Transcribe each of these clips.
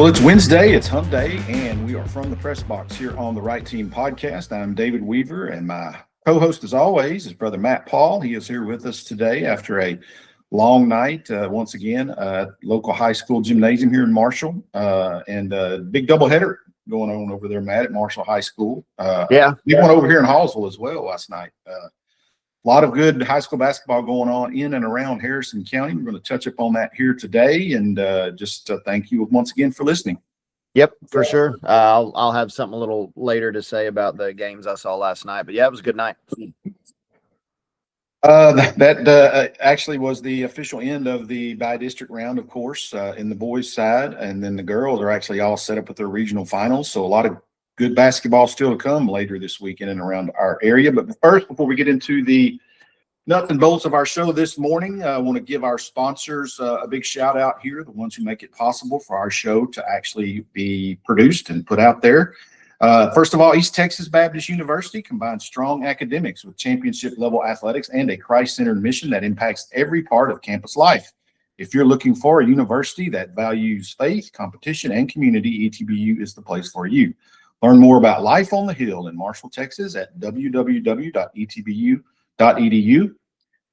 Well, it's Wednesday, it's Hump Day, and we are from the press box here on the Right Team podcast. I'm David Weaver, and my co-host, as always, is Brother Matt Paul. He is here with us today after a long night, once again, local high school gymnasium here in Marshall, and a big doubleheader going on over there, Matt, at Marshall High School. Big one over here in Hallsville as well last night. A lot of good high school basketball going on in and around Harrison County. We're going to touch up on that here today, and just thank you once again for listening. Yep, for sure. I'll have something a little later to say about the games I saw last night, but yeah, it was a good night. That actually was the official end of the bi-district round, of course, in the boys' side, and then the girls are actually all set up with their regional finals. So a lot of good basketball still to come later this weekend and around our area. But first, before we get into the nuts and bolts of our show this morning, I want to give our sponsors a big shout out here, the ones who make it possible for our show to actually be produced and put out there. First of all, East Texas Baptist University combines strong academics with championship level athletics and a Christ-centered mission that impacts every part of campus life. If you're looking for a university that values faith, competition, and community, ETBU is the place for you. Learn more about life on the Hill in Marshall, Texas at www.etbu.edu.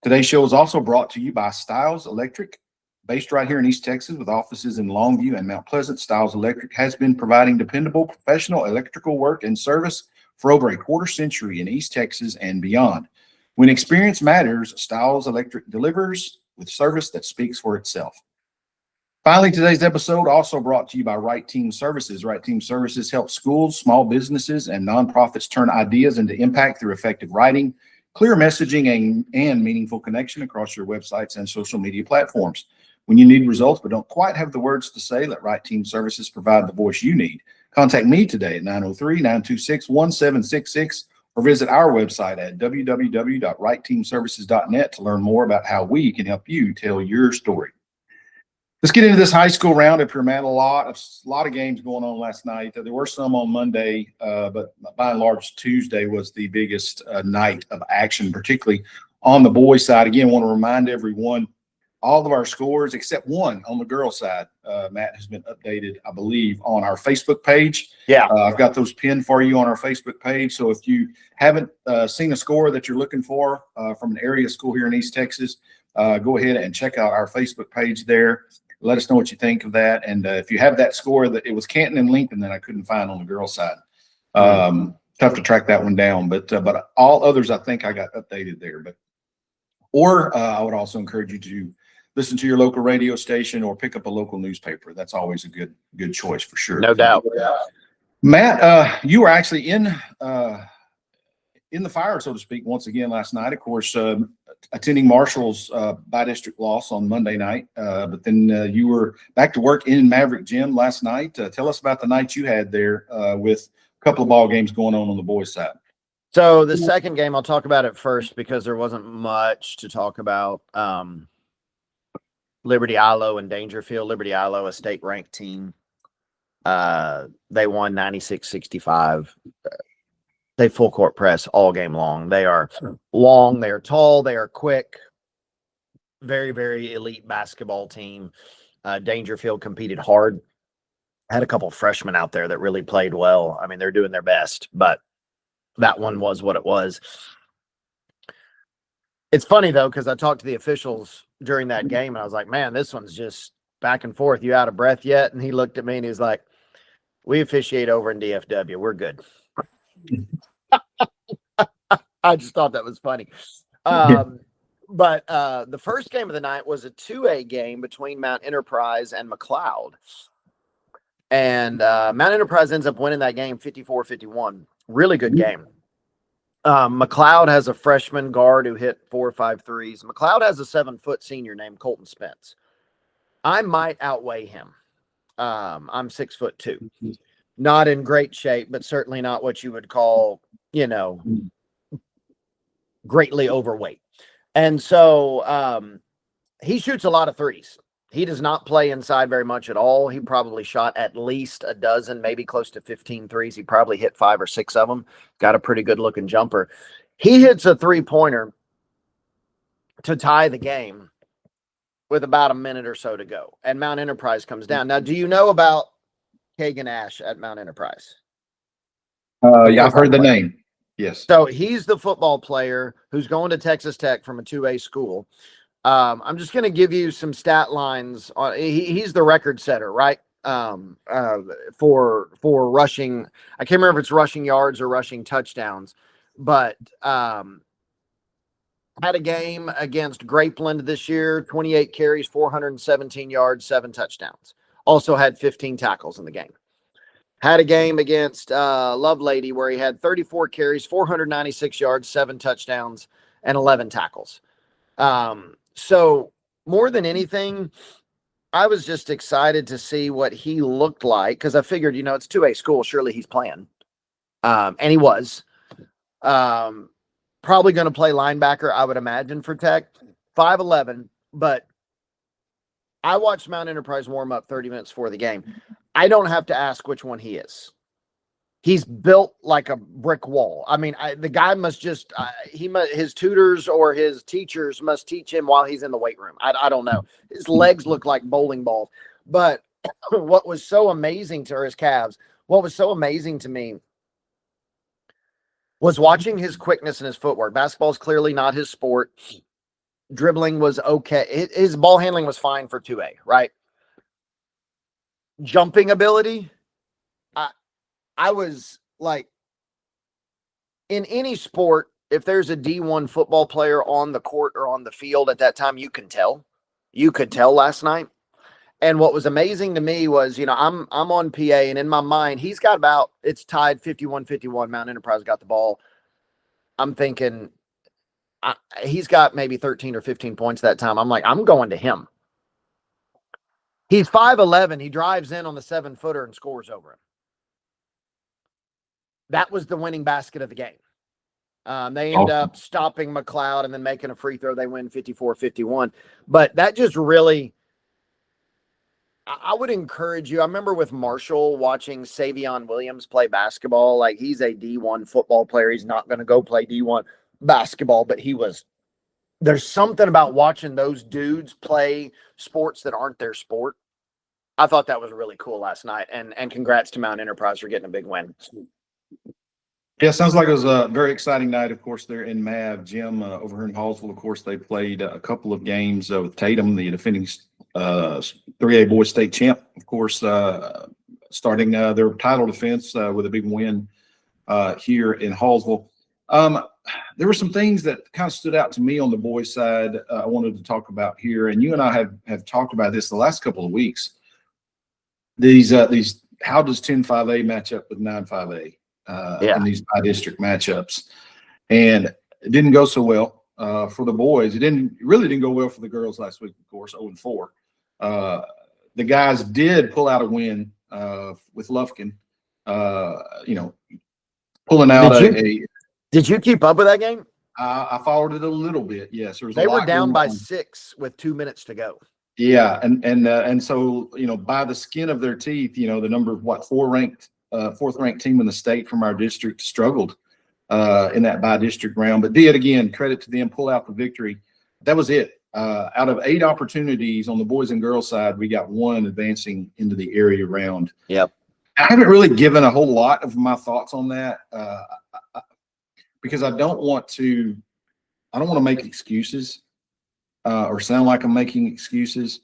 Today's show is also brought to you by Stiles Electric. Based right here in East Texas with offices in Longview and Mount Pleasant, Stiles Electric has been providing dependable professional electrical work and service for over a quarter century in East Texas and beyond. When experience matters, Stiles Electric delivers with service that speaks for itself. Finally, today's episode also brought to you by Right Team Services. Right Team Services helps schools, small businesses, and nonprofits turn ideas into impact through effective writing, clear messaging, and meaningful connection across your websites and social media platforms. When you need results but don't quite have the words to say, let Right Team Services provide the voice you need. Contact me today at 903-926-1766 or visit our website at www.rightteamservices.net to learn more about how we can help you tell your story. Let's get into this high school roundup here, man. A lot of games going on last night. There were some on Monday, but by and large, Tuesday was the biggest night of action, particularly on the boys' side. Again, I want to remind everyone, all of our scores except one on the girls' side, Matt, has been updated, I believe, on our Facebook page. Yeah. I've got those pinned for you on our Facebook page. So if you haven't seen a score that you're looking for from an area school here in East Texas, go ahead and check out our Facebook page there. Let us know what you think of that. And if you have that score, that it was Canton and Lincoln that I couldn't find on the girls' side. Tough to track that one down, but all others I think I got updated there. Or I would also encourage you to listen to your local radio station or pick up a local newspaper. That's always a good choice for sure. No doubt. Matt, you were actually in the fire, so to speak, once again last night. Of course, attending Marshall's bi-district loss on Monday night, but then you were back to work in Maverick Gym last night. Tell us about the night you had there with a couple of ball games going on the boys' side. So the second game, I'll talk about it first because there wasn't much to talk about. Liberty-Eylau and Dangerfield. Liberty-Eylau, a state-ranked team. They won 96-65. They full court press all game long. They are long, they are tall, they are quick. Very, very elite basketball team. Dangerfield competed hard. Had a couple freshmen out there that really played well. I mean, they're doing their best, but that one was what it was. It's funny, though, because I talked to the officials during that game, and I was like, man, this one's just back and forth. You out of breath yet? And he looked at me, and he's like, we officiate over in DFW. We're good. I just thought that was funny. But the first game of the night was a 2A game between Mount Enterprise and McLeod. And Mount Enterprise ends up winning that game 54-51. Really good game. McLeod has a freshman guard who hit 4 or 5 threes. McLeod has a 7-foot senior named Colton Spence. I might outweigh him. I'm 6'2". Not in great shape, but certainly not what you would call, greatly overweight. And so he shoots a lot of threes. He does not play inside very much at all. He probably shot at least a dozen, maybe close to 15 threes. He probably hit 5 or 6 of them. Got a pretty good looking jumper. He hits a 3-pointer to tie the game with about a minute or so to go. And Mount Enterprise comes down. Now, do you know about Kagan Ash at Mount Enterprise? Yeah, I've heard the name. Yes. So he's the football player who's going to Texas Tech from a 2A school. I'm just going to give you some stat lines. He's the record setter, right? For rushing. I can't remember if it's rushing yards or rushing touchdowns, but had a game against Grapeland this year, 28 carries, 417 yards, 7 touchdowns. Also had 15 tackles in the game. Had a game against Lovelady where he had 34 carries, 496 yards, 7 touchdowns, and 11 tackles. So more than anything, I was just excited to see what he looked like because I figured, it's 2A school. Surely he's playing. And he was. Probably going to play linebacker, I would imagine, for Tech. 5'11", but I watched Mount Enterprise warm up 30 minutes before the game. I don't have to ask which one he is. He's built like a brick wall. I mean, the guy must just his tutors or his teachers must teach him while he's in the weight room. I don't know. His legs look like bowling balls. But what was so amazing to his calves, what was so amazing to me was watching his quickness and his footwork. Basketball is clearly not his sport. Dribbling was okay. His ball handling was fine for 2A, right? Jumping ability, I was like, in any sport, if there's a D1 football player on the court or on the field at that time, you can tell. You could tell last night. And what was amazing to me was, I'm on PA, and in my mind, he's got it's tied 51-51. Mount Enterprise got the ball. I'm thinking he's got maybe 13 or 15 points that time. I'm like, I'm going to him. He's 5'11". He drives in on the 7-footer and scores over him. That was the winning basket of the game. They end up stopping McLeod and then making a free throw. They win 54-51. But that just really, I would encourage you. I remember with Marshall watching Savion Williams play basketball. Like, he's a D1 football player. He's not going to go play D1 basketball, but there's something about watching those dudes play sports that aren't their sport. I thought that was really cool last night. And congrats to Mount Enterprise for getting a big win. Yeah, sounds like it was a very exciting night. Of course, they're in MAV. Jim, over here in Hallsville, of course, they played a couple of games with Tatum, the defending 3A boys state champ, of course, starting their title defense with a big win here in Hallsville. There were some things that kind of stood out to me on the boys' side I wanted to talk about here, and you and I have talked about this the last couple of weeks. These how does 10-5A match up with 9-5A? In these by-district matchups, and it didn't go so well for the boys. It really didn't go well for the girls last week, of course, 0-4. The guys did pull out a win with Lufkin, pulling out Did you keep up with that game? I followed it a little bit. Yes, they were down by 6 with 2 minutes to go. Yeah, and so by the skin of their teeth, the number of fourth ranked team in the state from our district struggled in that by-district round, but did, again, credit to them, pull out the victory. That was it. Out of 8 opportunities on the boys and girls side, we got 1 advancing into the area round. Yep. I haven't really given a whole lot of my thoughts on that because I don't want to make excuses or sound like I'm making excuses.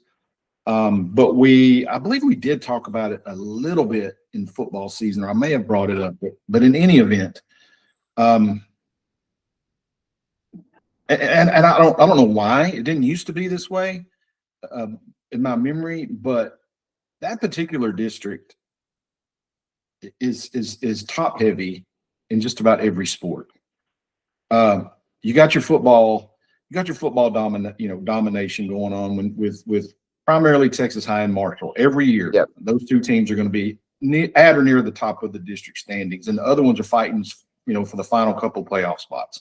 But I believe we did talk about it a little bit in football season, or I may have brought it up, but in any event, and I don't know why it didn't used to be this way in my memory, but that particular district is top heavy in just about every sport. You got your football domination going on with primarily Texas High and Marshall every year. Yep. Those 2 teams are going to be at or near the top of the district standings, and the other ones are fighting, for the final couple playoff spots.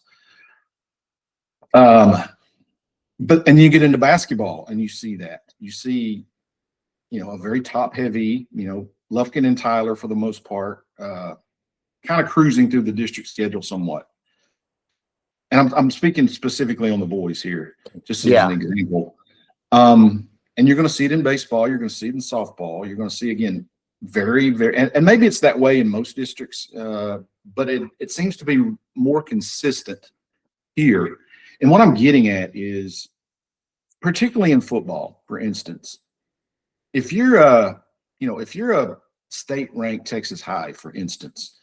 But you get into basketball and you see a very top heavy, Lufkin and Tyler for the most part, kind of cruising through the district schedule somewhat. And I'm speaking specifically on the boys here, just as an example. And you're going to see it in baseball. You're going to see it in softball. You're going to see, again, very, very, and maybe it's that way in most districts, but it seems to be more consistent here. And what I'm getting at is, particularly in football, for instance, if you're a state ranked Texas High, for instance,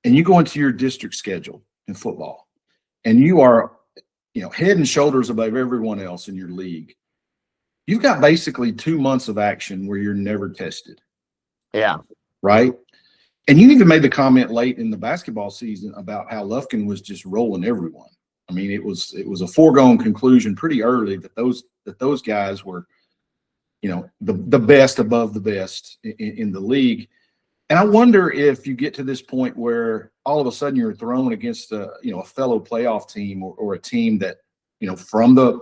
and you go into your district schedule in football, and you are, head and shoulders above everyone else in your league, you've got basically 2 months of action where you're never tested. Yeah. Right. And you even made the comment late in the basketball season about how Lufkin was just rolling everyone. I mean, it was a foregone conclusion pretty early that those guys were, the best above the best in the league. And I wonder if you get to this point where all of a sudden you're thrown against a fellow playoff team or a team that, from the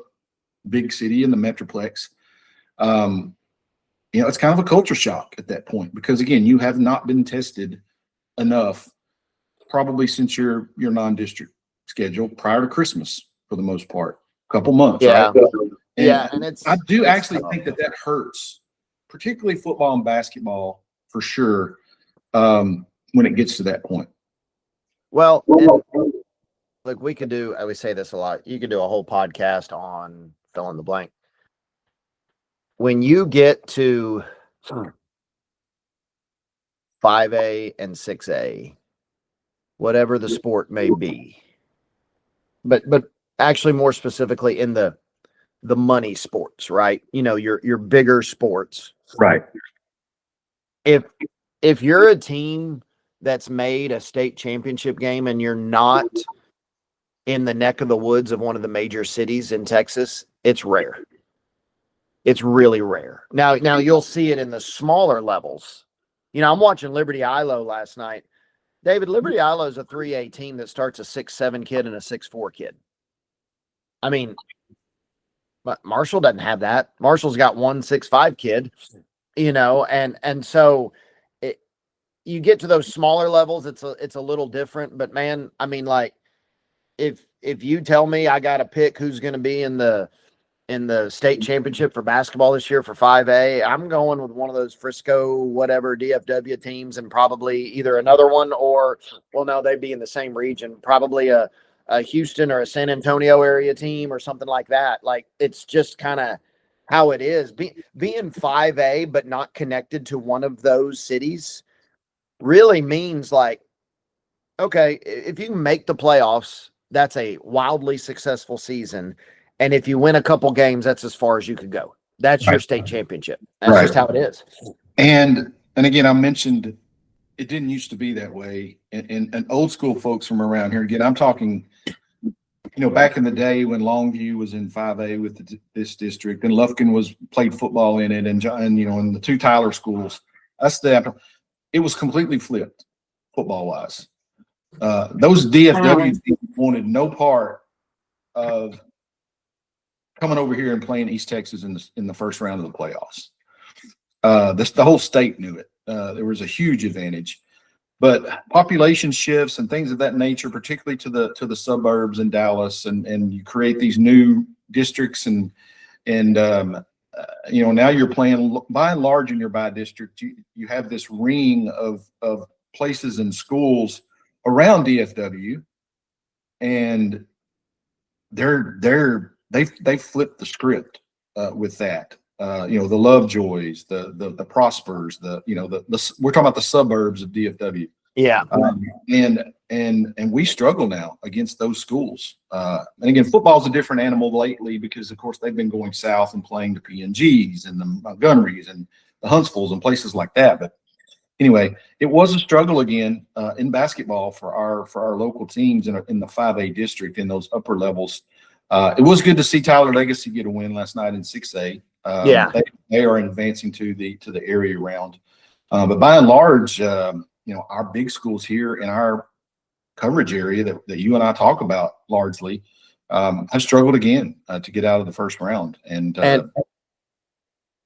big city in the Metroplex, it's kind of a culture shock at that point, because again, you have not been tested enough probably since your non-district schedule prior to Christmas for the most part, a couple months. Yeah. Right? And I do actually think that hurts, particularly football and basketball for sure, when it gets to that point. Well, look, we could do, I always say this a lot, you could do a whole podcast on fill in the blank. When you get to 5A and 6A, whatever the sport may be, but actually more specifically in the money sports, right? Your bigger sports. Right. If you're a team that's made a state championship game and you're not in the neck of the woods of one of the major cities in Texas, it's rare. It's really rare. Now you'll see it in the smaller levels. I'm watching Liberty-Eylau last night. David, Liberty-Eylau is a 3A team that starts a 6'7" kid and a 6'4" kid. I mean, but Marshall doesn't have that. Marshall's got 1 6'5" kid, and so you get to those smaller levels, it's a little different. But man, I mean, like, if you tell me I got to pick who's going to be in the state championship for basketball this year for 5A, I'm going with one of those Frisco, whatever, DFW teams, and probably either another one or, well, no, they'd be in the same region, probably a Houston or a San Antonio area team or something like that. Like, it's just kind of how it is. Being 5A but not connected to one of those cities really means, like, okay, if you can make the playoffs, that's a wildly successful season. And if you win a couple games, that's as far as you could go. That's your state championship. That's just how it is. And again, I mentioned it didn't used to be that way. And old school folks from around here, again, I'm talking, back in the day when Longview was in 5A with this district, and Lufkin played football in it, and in the two Tyler schools, it was completely flipped football wise. Those DFW teams wanted no part of coming over here and playing East Texas in the first round of the playoffs. The whole state knew it. There was a huge advantage, but population shifts and things of that nature, particularly to the suburbs in Dallas, and you create these new districts, and now you're playing by and large in your by district. You have this ring of places and schools around DFW, and they flipped the script with that. The Lovejoys, the Prospers, we're talking about the suburbs of DFW. Yeah. And we struggle now against those schools. And again, football's a different animal lately because, of course, they've been going south and playing the PNGs and the Montgomerys and the Huntsvilles and places like that. But anyway, it was a struggle again in basketball for our local teams in the 5A district in those upper levels. It was good to see Tyler Legacy get a win last night in 6A. They are advancing to the area round. But by and large, our big schools here in our coverage area that you and I talk about largely have struggled again to get out of the first round. And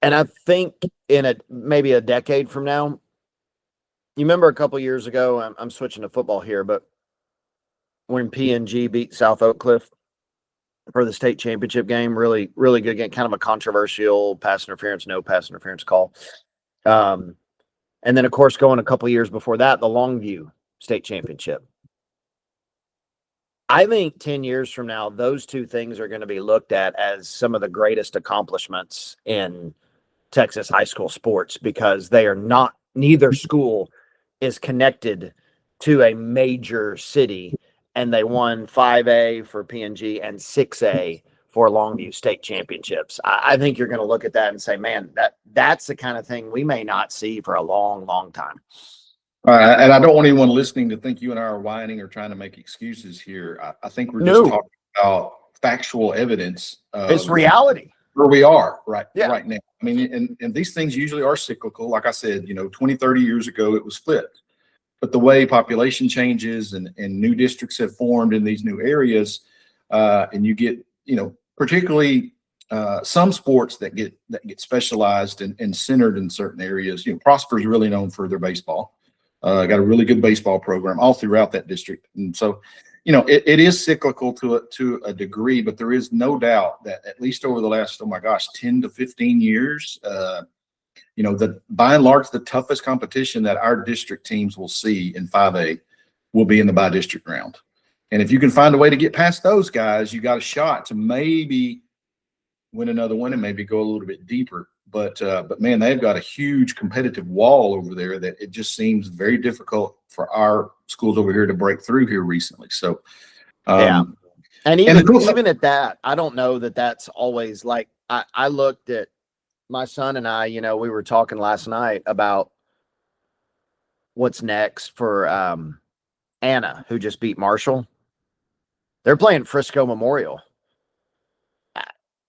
I think maybe a decade from now, you remember a couple years ago, I'm switching to football here, but when PNG beat South Oak Cliff for the state championship game, really, really good game, kind of a controversial pass interference, no pass interference call. And then, of course, going a couple years before that, the Longview State Championship. I think 10 years from now, those two things are going to be looked at as some of the greatest accomplishments in Texas high school sports, because they are not, neither school is connected to a major city, and they won 5A for PNG and 6A for Longview State Championships. I think you're going to look at that and say, man, that's the kind of thing we may not see for a long, long time. And I don't want anyone listening to think you and I are whining or trying to make excuses here. I think we're just talking about factual evidence. It's reality. Where we are right now. I mean, and these things usually are cyclical. Like I said, 20, 30 years ago, it was flipped. But the way population changes and new districts have formed in these new areas, and you get, particularly some sports that get specialized and centered in certain areas. Prosper is really known for their baseball. Got a really good baseball program all throughout that district. And so, it is cyclical to a degree, but there is no doubt that at least over the last, 10 to 15 years, by and large, the toughest competition that our district teams will see in 5A will be in the by-district round. And if you can find a way to get past those guys, you got a shot to maybe win another one and maybe go a little bit deeper. But man, they've got a huge competitive wall over there that it just seems very difficult for our schools over here to break through here recently. So, and even at that, I don't know that that's always like, I looked at my son and I, we were talking last night about what's next for Anna, who just beat Marshall. They're playing Frisco Memorial.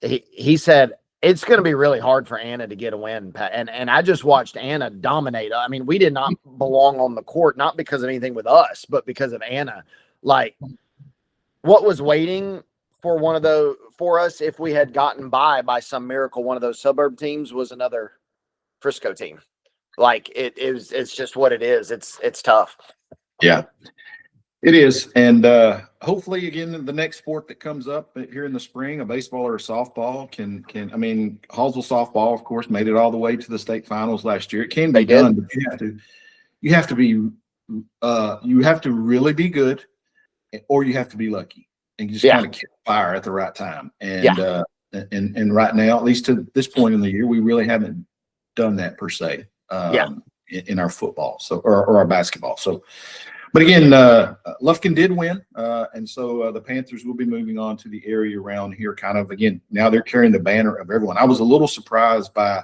He said, it's going to be really hard for Anna to get a win. And I just watched Anna dominate. I mean, we did not belong on the court, not because of anything with us, but because of Anna. Like, what was waiting for us if we had gotten by some miracle, one of those suburb teams was another Frisco team. Like, it's just what it is. It's tough. Yeah. It is. And hopefully, again, the next sport that comes up here in the spring, a baseball or a softball Hallsville softball, of course, made it all the way to the state finals last year. It can be done, but you have to really be good, or you have to be lucky and just kind of catch fire at the right time. And right now, at least to this point in the year, we really haven't done that per se in our football, or our basketball. So, but again, Lufkin did win, and so the Panthers will be moving on to the area around here. Kind of again, now they're carrying the banner of everyone. I was a little surprised by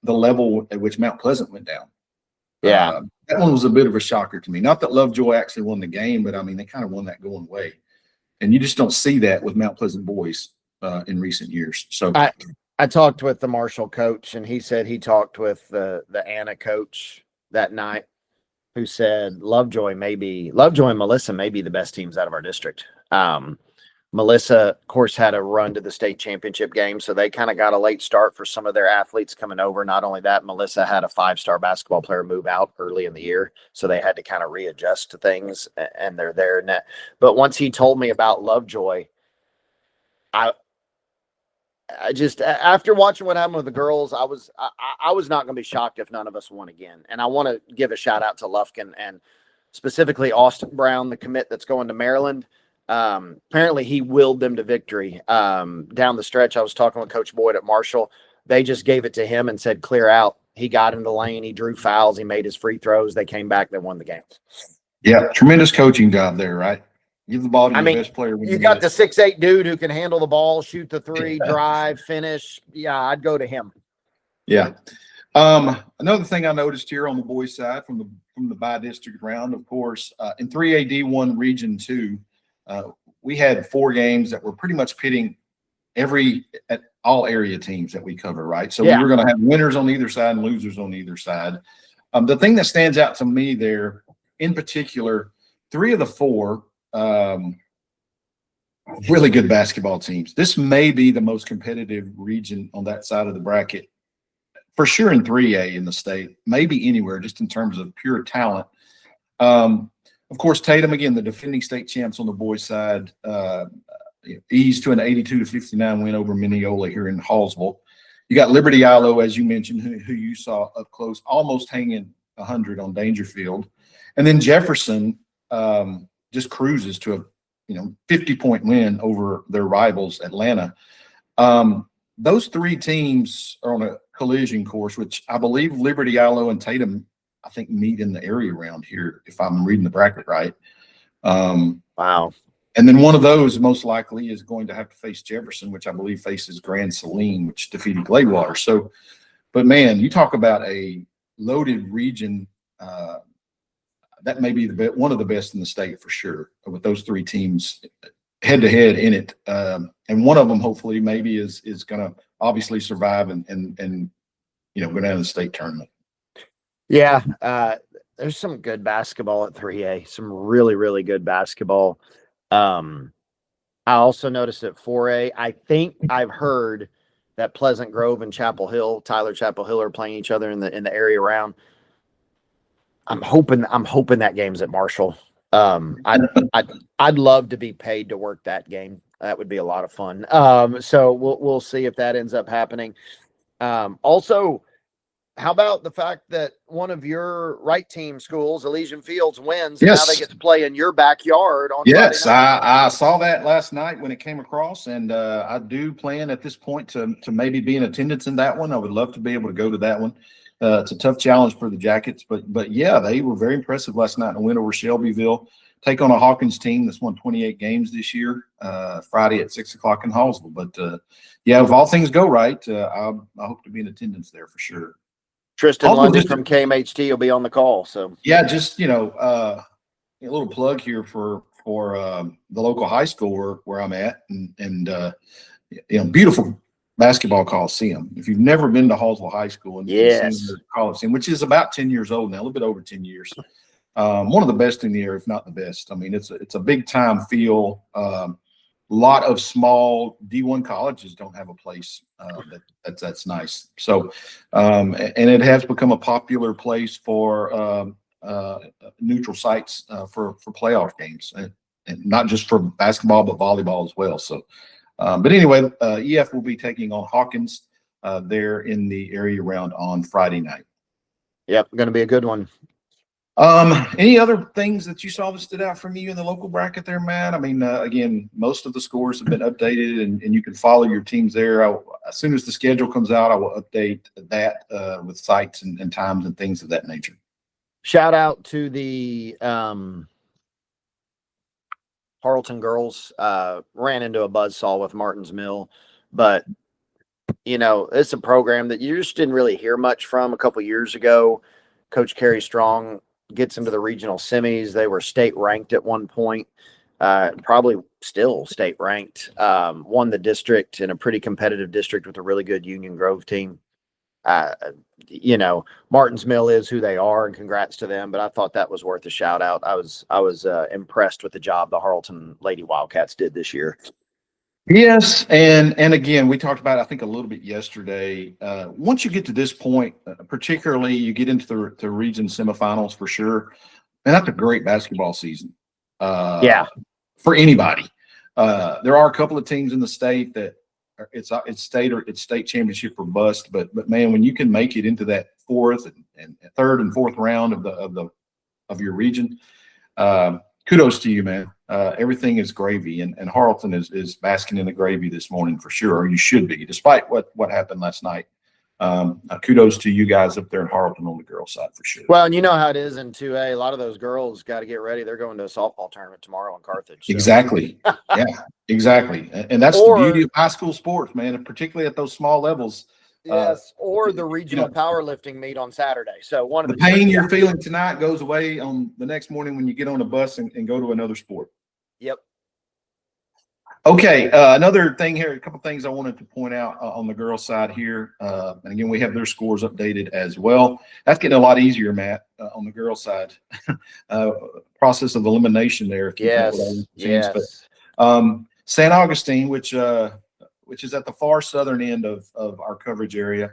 the level at which Mount Pleasant went down. That one was a bit of a shocker to me. Not that Lovejoy actually won the game, but I mean they kind of won that going away, and you just don't see that with Mount Pleasant boys in recent years. So I talked with the Marshall coach, and he said he talked with the Anna coach that night, who said Lovejoy and Melissa may be the best teams out of our district. Melissa, of course, had a run to the state championship game, so they kind of got a late start for some of their athletes coming over. Not only that, Melissa had a 5-star basketball player move out early in the year, so they had to kind of readjust to things, and they're there. But once he told me about Lovejoy, I just, after watching what happened with the girls, I was not going to be shocked if none of us won again. And I want to give a shout out to Lufkin and specifically Austin Brown, the commit that's going to Maryland. Apparently he willed them to victory. Down the stretch, I was talking with Coach Boyd at Marshall. They just gave it to him and said, clear out. He got in the lane. He drew fouls. He made his free throws. They came back. They won the game. Yeah. Tremendous coaching job there, right? Give the ball to your best player. You got the 6'8" dude who can handle the ball, shoot the three, drive, finish. Yeah, I'd go to him. Yeah. Another thing I noticed here on the boys' side from the by-district round, of course, in 3A D1 Region 2, we had 4 games that were pretty much pitting all area teams that we cover, right? So we were going to have winners on either side and losers on either side. The thing that stands out to me there, in particular, 3 of the 4 really good basketball teams. This may be the most competitive region on that side of the bracket, for sure in 3A in the state, maybe anywhere, just in terms of pure talent. Of course, Tatum, again, the defending state champs on the boys' side, eased to an 82-59 win over Mineola here in Hallsville. You got Liberty-Eylau, as you mentioned, who you saw up close, almost hanging 100 on Dangerfield. And then Jefferson just cruises to a 50-point win over their rivals, Atlanta. Those three teams are on a collision course, which I believe Liberty-Eylau and Tatum, I think, meet in the area around here, if I'm reading the bracket right. Wow. And then one of those most likely is going to have to face Jefferson, which I believe faces Grand Saline, which defeated Gladewater. So, but man, you talk about a loaded region. That may be one of the best in the state for sure, with those three teams head to head in it. And one of them hopefully maybe is going to obviously survive and go down to the state tournament. Yeah. There's some good basketball at 3A, some really, really good basketball. I also noticed at 4A, I think I've heard that Pleasant Grove and Chapel Hill, Tyler Chapel Hill, are playing each other in the area around. I'm hoping that game's at Marshall. I'd love to be paid to work that game. That would be a lot of fun. So we'll see if that ends up happening. Also, how about the fact that one of your right team schools, Elysian Fields, wins, and now they get to play in your backyard on Friday night? I saw that last night when it came across, and I do plan at this point to maybe be in attendance in that one. I would love to be able to go to that one. It's a tough challenge for the Jackets, but yeah, they were very impressive last night in a win over Shelbyville. Take on a Hawkins team that's won 28 games this year, Friday at 6 o'clock in Hallsville. But yeah, if all things go right, I hope to be in attendance there for sure. Tristan Lundy from KMHT will be on the call. So yeah, just a little plug here for the local high school where I'm at, and beautiful basketball coliseum. If you've never been to Hallsville High School, and yes, the coliseum, which is about 10 years old now, a little bit over 10 years, one of the best in the area, if not the best. I mean, it's a big time feel. A lot of small D1 colleges don't have a place that's nice. So, and it has become a popular place for neutral sites for playoff games, and not just for basketball but volleyball as well. So, but anyway, EF will be taking on Hawkins there in the area round on Friday night. Yep, going to be a good one. Any other things that you saw that stood out from you in the local bracket there, Matt? I mean, again, most of the scores have been updated, and you can follow your teams there. As soon as the schedule comes out, I will update that with sites and times and things of that nature. Shout out to the Harleton girls. Ran into a buzzsaw with Martins Mill, but it's a program that you just didn't really hear much from a couple years ago. Coach Kerry Strong gets into the regional semis. They were state ranked at one point, probably still state ranked. Won the district in a pretty competitive district with a really good Union Grove team. Martins Mill is who they are, and congrats to them. But I thought that was worth a shout out. I was impressed with the job the Harleton Lady Wildcats did this year. Yes, and again, we talked about, I think, a little bit yesterday. Once you get to this point, particularly you get into the region semifinals for sure, and that's a great basketball season. For anybody. There are a couple of teams in the state that it's state championship or bust, but man, when you can make it into that fourth and third and fourth round of your region, kudos to you, man. Everything is gravy, and Harleton is basking in the gravy this morning for sure, or you should be, despite what happened last night. Kudos to you guys up there in Harleton on the girls' side for sure. Well, and you know how it is in 2A. A lot of those girls got to get ready. They're going to a softball tournament tomorrow in Carthage. So. Exactly. Yeah, exactly. And that's the beauty of high school sports, man, and particularly at those small levels. Yes, or the regional powerlifting meet on Saturday. So one of the pain you're feeling tonight goes away on the next morning when you get on a bus and go to another sport. Yep. Okay, another thing here, a couple things I wanted to point out on the girls' side here. And again, we have their scores updated as well. That's getting a lot easier, Matt, on the girls' side. Process of elimination there. Yes. But, San Augustine, which is at the far southern end of our coverage area,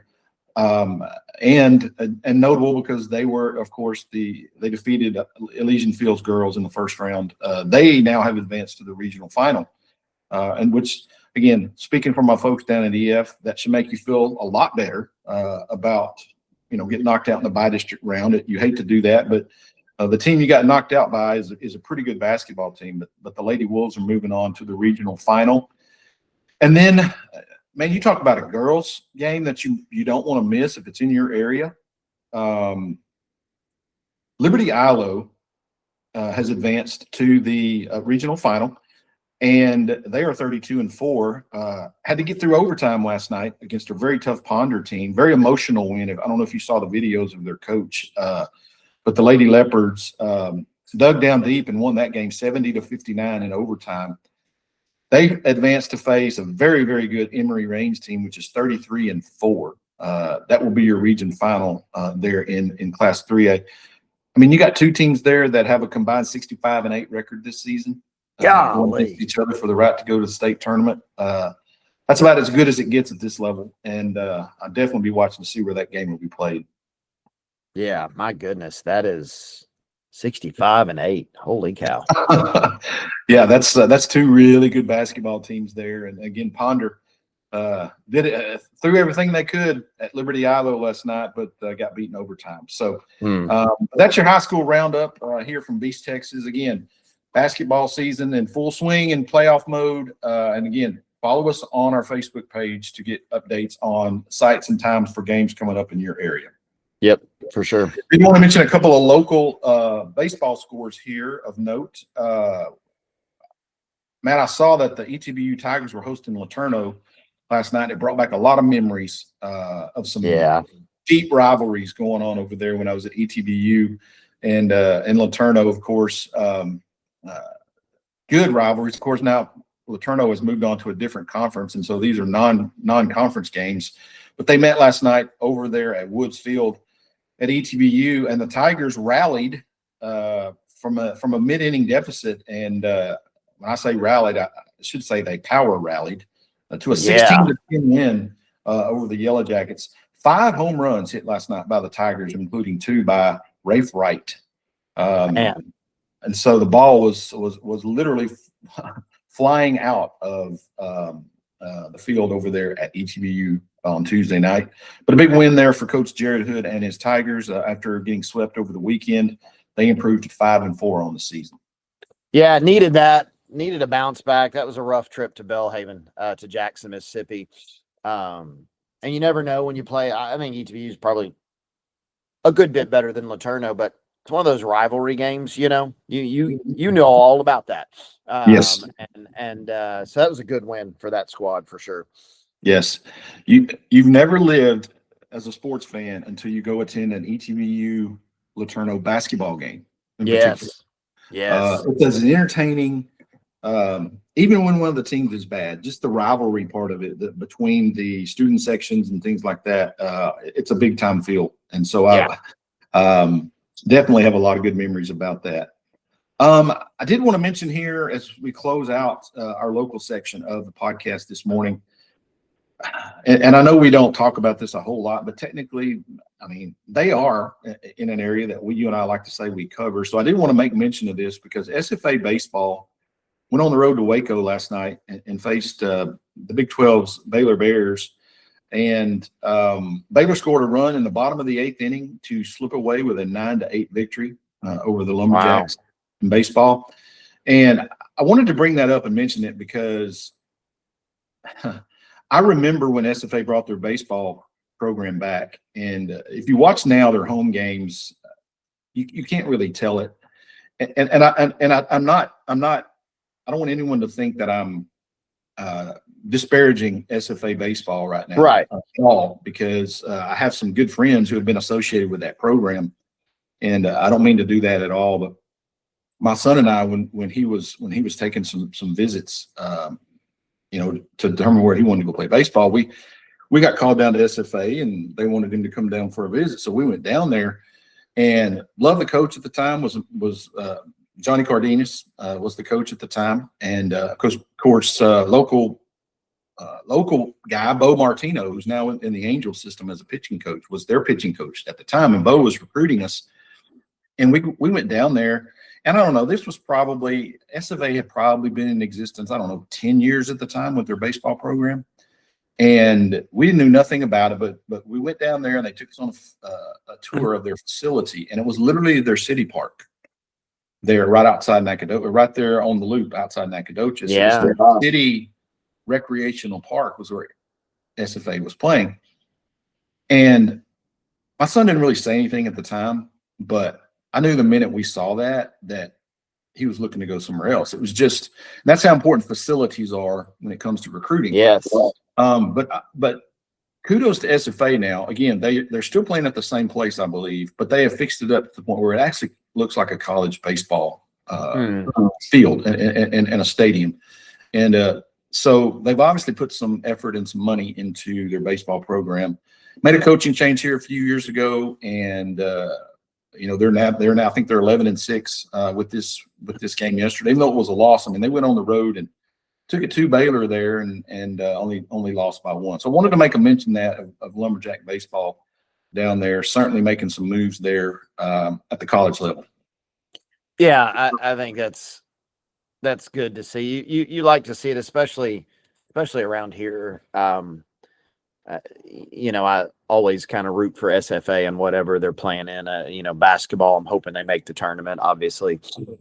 and notable because they were, of course, they defeated Elysian Fields girls in the first round. They now have advanced to the regional final. And which again, speaking for my folks down at EF, that should make you feel a lot better about, getting knocked out in the bi-district round. You hate to do that, but the team you got knocked out by is a pretty good basketball team. But the Lady Wolves are moving on to the regional final. And then, man, you talk about a girls game that you don't want to miss if it's in your area. Liberty-Eylau has advanced to the regional final, and they are 32-4. Had to get through overtime last night against a very tough Ponder team. Very emotional win. I don't know if you saw the videos of their coach, but the Lady Leopards dug down deep and won that game 70-59 in overtime. They advanced to face a very, very good Emory Range team, which is 33-4. That will be your region final there in Class 3A. I mean, you got two teams there that have a combined 65-8 record this season. Going against each other for the right to go to the state tournament. That's about as good as it gets at this level, and I'll definitely be watching to see where that game will be played. Yeah, my goodness, that is 65-8. Holy cow! Yeah, that's two really good basketball teams there, and again, Ponder did it threw everything they could at Liberty-Eylau last night, but got beaten overtime. So that's your high school roundup here from Beast, Texas. Again, basketball season in full swing and playoff mode. And again, follow us on our Facebook page to get updates on sites and times for games coming up in your area. Yep, for sure. We want to mention a couple of local baseball scores here of note. Matt, I saw that the ETBU Tigers were hosting Laterno last night. It brought back a lot of memories of some deep rivalries going on over there when I was at ETBU and Laterno, of course. Good rivalries. Of course, now Laterno has moved on to a different conference, and so these are non-conference games. But they met last night over there at Woods Field at ETBU, and the Tigers rallied from a mid-inning deficit. And when I say rallied, I should say they power rallied to a 16-10 win over the Yellow Jackets. 5 home runs hit last night by the Tigers, including 2 by Rafe Wright. And so the ball was literally flying out of the field over there at ETBU on Tuesday night. But a big win there for Coach Jared Hood and his Tigers after getting swept over the weekend. They improved to 5-4 on the season. Yeah, needed that. Needed a bounce back. That was a rough trip to Belhaven, to Jackson, Mississippi. And you never know when you play. I think ETBU is probably a good bit better than Laterno, but it's one of those rivalry games, you know know all about that. Yes. And so that was a good win for that squad for sure. Yes. You've never lived as a sports fan until you go attend an ETBU Laterno basketball game. Yes. Yes. It's an entertaining, even when one of the teams is bad, just the rivalry part of it between the student sections and things like that. It's a big time feel. And so I definitely have a lot of good memories about that. I did want to mention here as we close out our local section of the podcast this morning, and I know we don't talk about this a whole lot, but technically, I mean, they are in an area that you and I like to say we cover. So I did want to make mention of this because SFA baseball went on the road to Waco last night and faced the Big 12's Baylor Bears. And Baylor scored a run in the bottom of the 8th inning to slip away with a 9-8 victory over the Lumberjacks in baseball. And I wanted to bring that up and mention it because I remember when SFA brought their baseball program back. And if you watch now their home games, you can't really tell it. And I don't want anyone to think that I'm disparaging SFA baseball right now, right? At all, because I have some good friends who have been associated with that program, and I don't mean to do that at all. But my son and I, when he was taking some visits, to determine where he wanted to go play baseball, we got called down to SFA, and they wanted him to come down for a visit, so we went down there, and loved the coach at the time was Johnny Cardenas was the coach at the time, and of course, local guy Bo Martino, who's now in the Angel system as a pitching coach, was their pitching coach at the time, and Bo was recruiting us, and we went down there, And I don't know, this was probably, SFA had probably been in existence, I don't know, 10 years at the time with their baseball program. And we knew nothing about it, but we went down there and they took us on a tour of their facility, and it was literally their city park there right outside Nacogdoches, right there on the loop outside Nacogdoches. Yeah. It was their city recreational park was where SFA was playing. And my son didn't really say anything at the time, but I knew the minute we saw that he was looking to go somewhere else. It was just, that's how important facilities are when it comes to recruiting. Yes. But kudos to SFA now. Again, they're still playing at the same place, I believe, but they have fixed it up to the point where it actually looks like a college baseball field and a stadium. And so they've obviously put some effort and some money into their baseball program. Made a coaching change here a few years ago, and they're now I think they're 11-6 with this game yesterday. Even though it was a loss, I mean, they went on the road and took it to Baylor there and only lost by 1. So I wanted to make a mention of Lumberjack baseball down there, certainly making some moves there at the college level. Yeah, I think that's good to see. You like to see it, especially around here. I always kind of root for SFA and whatever they're playing in. Basketball, I'm hoping they make the tournament, obviously, to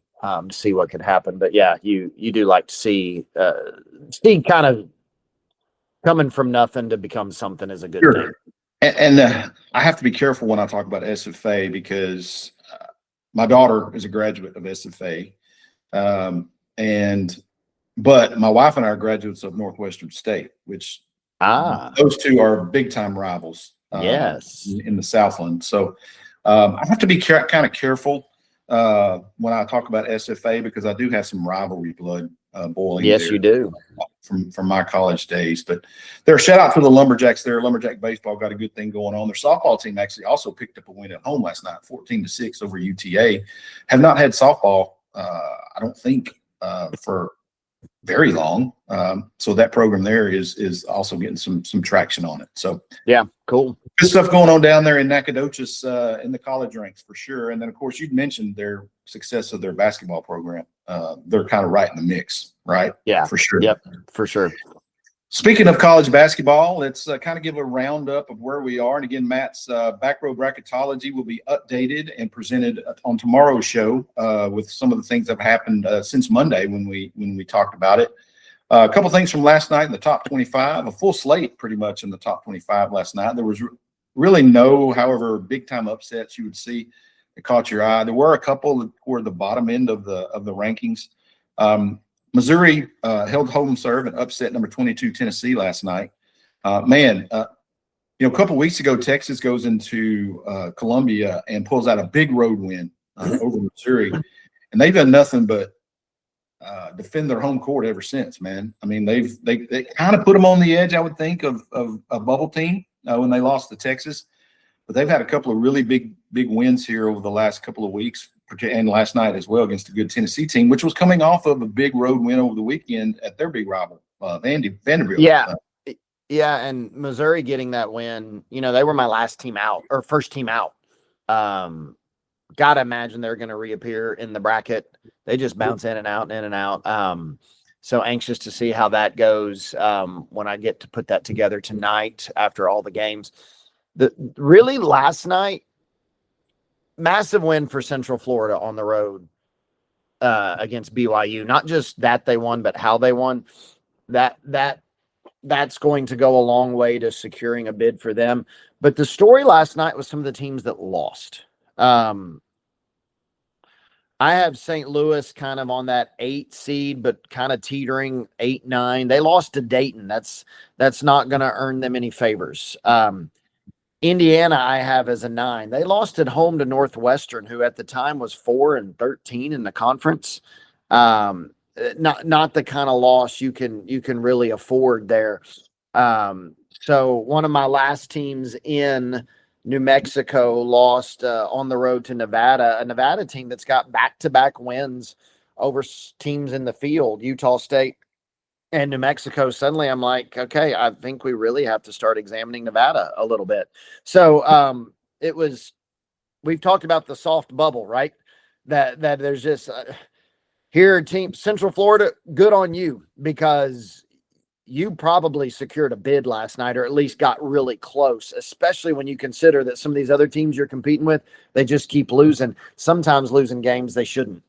see what could happen. But yeah, you do like to see kind of coming from nothing to become something is a good thing. And I have to be careful when I talk about SFA because my daughter is a graduate of SFA, but my wife and I are graduates of Northwestern State, which those two are big time rivals. Yes, in the Southland. So I have to be kind of careful when I talk about SFA because I do have some rivalry blood boiling. Yes, there you do. From my college days. But they're a shout out to the Lumberjacks there. Lumberjack baseball got a good thing going on. Their softball team actually also picked up a win at home last night, 14-6 over UTA. Have not had softball, I don't think, for very long. So that program there is also getting some traction on it. So yeah, cool. Good stuff going on down there in Nacogdoches in the college ranks for sure. And then of course you'd mentioned their success of their basketball program. They're kind of right in the mix, right? Yeah, for sure. Yep, for sure. Speaking of college basketball, let's kind of give a roundup of where we are. And again, Matt's back row bracketology will be updated and presented on tomorrow's show with some of the things that have happened since Monday when we talked about it. A couple things from last night in the top 25, a full slate pretty much in the top 25 last night. There was really no, however, big time upsets you would see that caught your eye. There were a couple that were the bottom end of the rankings. Missouri held home serve and upset number 22 Tennessee last night. A couple weeks ago, Texas goes into Columbia and pulls out a big road win over Missouri, and they've done nothing but defend their home court ever since. Man, I mean, they kind of put them on the edge, I would think, of a bubble team when they lost to Texas, but they've had a couple of really big wins here over the last couple of weeks. And last night as well against a good Tennessee team, which was coming off of a big road win over the weekend at their big rival, Vanderbilt. Yeah, and Missouri getting that win, they were my last team out or first team out. Gotta imagine they're going to reappear in the bracket. They just bounce in and out. So anxious to see how that goes when I get to put that together tonight after all the games. Really last night, massive win for Central Florida on the road against BYU. Not just that they won, but how they won. That's going to go a long way to securing a bid for them. But the story last night was some of the teams that lost. I have St. Louis kind of on that 8 seed, but kind of teetering 8-9. They lost to Dayton. That's not going to earn them any favors. Indiana, I have as a 9. They lost at home to Northwestern, who at the time was 4-13 in the conference. Not the kind of loss you can really afford there. So one of my last teams in New Mexico lost on the road to Nevada, a Nevada team that's got back-to-back wins over teams in the field, Utah State and New Mexico. Suddenly I'm like, okay, I think we really have to start examining Nevada a little bit. So we've talked about the soft bubble, right? that there's just here, team Central Florida, good on you, because you probably secured a bid last night, or at least got really close, especially when you consider that some of these other teams you're competing with, they just keep losing, sometimes losing games they shouldn't.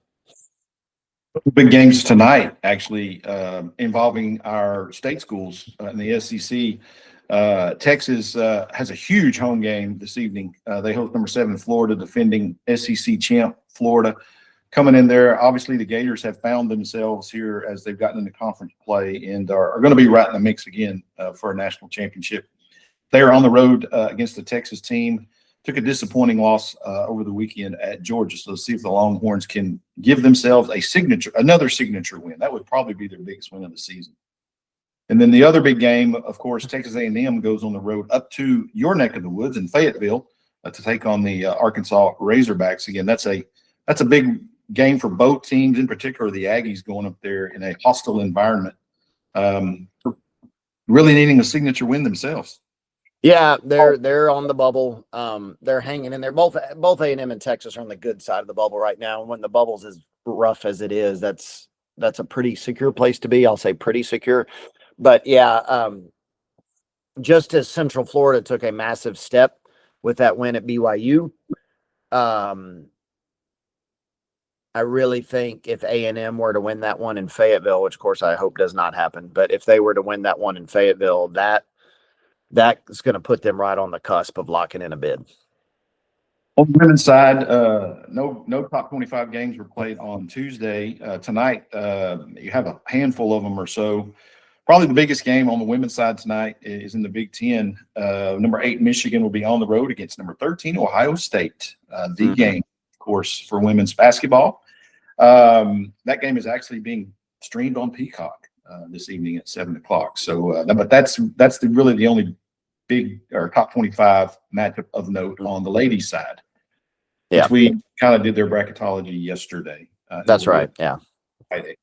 Big games tonight, actually, involving our state schools in the SEC. Texas has a huge home game this evening. They host number 7 Florida, defending SEC champ Florida. Coming in there, obviously the Gators have found themselves here as they've gotten into conference play and are going to be right in the mix again for a national championship. They are on the road against the Texas team. Took a disappointing loss over the weekend at Georgia. So let's see if the Longhorns can give themselves another signature win. That would probably be their biggest win of the season. And then the other big game, of course, Texas A&M goes on the road up to your neck of the woods in Fayetteville to take on the Arkansas Razorbacks. Again, that's a big game for both teams, in particular the Aggies going up there in a hostile environment, really needing a signature win themselves. Yeah, they're on the bubble. They're hanging in there. Both A&M and Texas are on the good side of the bubble right now. And when the bubble's as rough as it is, that's a pretty secure place to be. I'll say pretty secure. But yeah, just as Central Florida took a massive step with that win at BYU, I really think if A&M were to win that one in Fayetteville, which of course I hope does not happen, but if they were to win that one in Fayetteville, that's going to put them right on the cusp of locking in a bid. On the women's side, no top 25 games were played on Tuesday. Tonight, you have a handful of them or so. Probably the biggest game on the women's side tonight is in the Big Ten. Number 8 Michigan will be on the road against number 13 Ohio State. The game, of course, for women's basketball. That game is actually being streamed on Peacock this evening at 7 o'clock. So, but that's really the only big or top 25 matchup of note on the ladies' side. Yeah, which we kind of did their bracketology yesterday. That's right. Yeah. Friday.